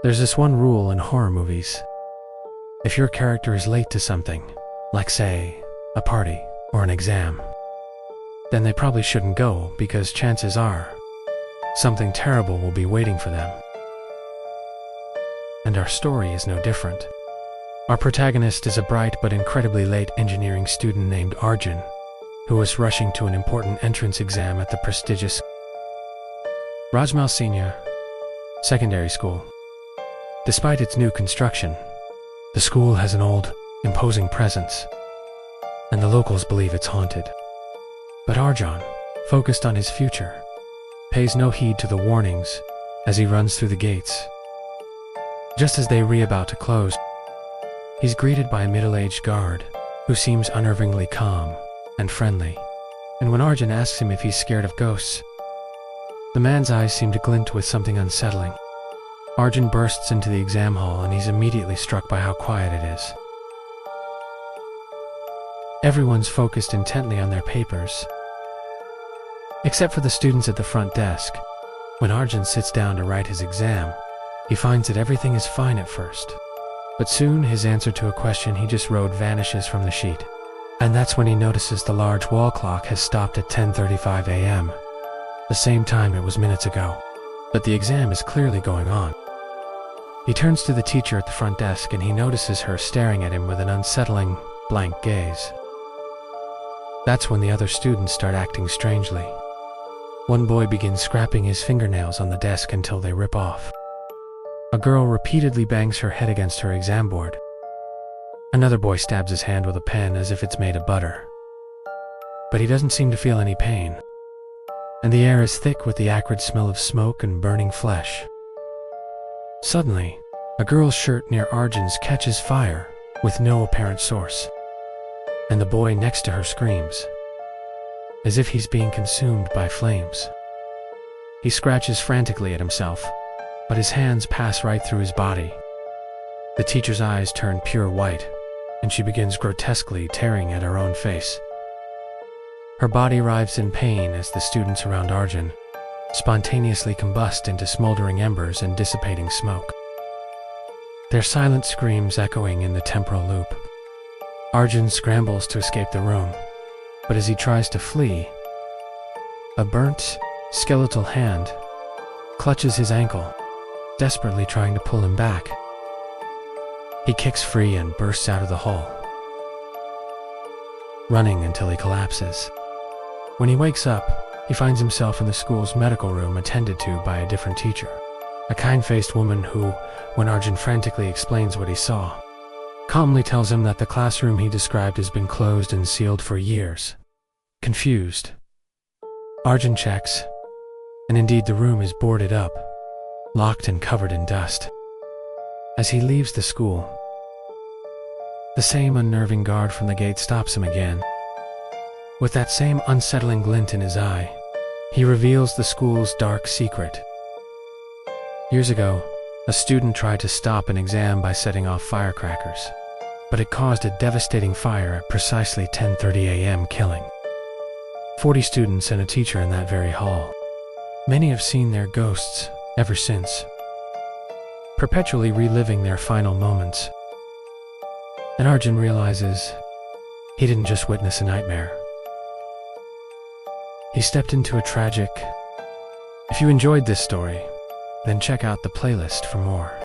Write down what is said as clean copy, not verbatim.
There's this one rule in horror movies. If your character is late to something, like say, a party or an exam, then they probably shouldn't go because chances are something terrible will be waiting for them. And our story is no different. Our protagonist is a bright but incredibly late engineering student named Arjun, who was rushing to an important entrance exam at the prestigious Rajmal Senior Secondary School. Despite its new construction, the school has an old, imposing presence, and the locals believe it's haunted. But Arjun, focused on his future, pays no heed to the warnings as he runs through the gates. Just as they are about to close, he's greeted by a middle-aged guard who seems unnervingly calm and friendly. And when Arjun asks him if he's scared of ghosts, the man's eyes seem to glint with something unsettling. Arjun bursts into the exam hall and he's immediately struck by how quiet it is. Everyone's focused intently on their papers, except for the students at the front desk. When Arjun sits down to write his exam, he finds that everything is fine at first. But soon his answer to a question he just wrote vanishes from the sheet. And that's when he notices the large wall clock has stopped at 10:35 a.m., the same time it was minutes ago. But the exam is clearly going on. He turns to the teacher at the front desk and he notices her staring at him with an unsettling, blank gaze. That's when the other students start acting strangely. One boy begins scraping his fingernails on the desk until they rip off. A girl repeatedly bangs her head against her exam board. Another boy stabs his hand with a pen as if it's made of butter. But he doesn't seem to feel any pain, and the air is thick with the acrid smell of smoke and burning flesh. Suddenly, a girl's shirt near Arjun's catches fire with no apparent source, and the boy next to her screams, as if he's being consumed by flames. He scratches frantically at himself, but his hands pass right through his body. The teacher's eyes turn pure white, and she begins grotesquely tearing at her own face. Her body writhes in pain as the students around Arjun spontaneously combust into smoldering embers and dissipating smoke, their silent screams echoing in the temporal loop. Arjun scrambles to escape the room, but as he tries to flee, a burnt, skeletal hand clutches his ankle, desperately trying to pull him back. He kicks free and bursts out of the hall, running until he collapses. When he wakes up, he finds himself in the school's medical room attended to by a different teacher, a kind-faced woman who, when Arjun frantically explains what he saw, calmly tells him that the classroom he described has been closed and sealed for years. Confused, Arjun checks, and indeed the room is boarded up, locked and covered in dust. As he leaves the school, the same unnerving guard from the gate stops him again. With that same unsettling glint in his eye, he reveals the school's dark secret. Years ago, a student tried to stop an exam by setting off firecrackers, but it caused a devastating fire at precisely 10:30 a.m., killing 40 students and a teacher in that very hall. Many have seen their ghosts ever since, perpetually reliving their final moments. And Arjun realizes he didn't just witness a nightmare. He stepped into a tragic. If you enjoyed this story, then check out the playlist for more.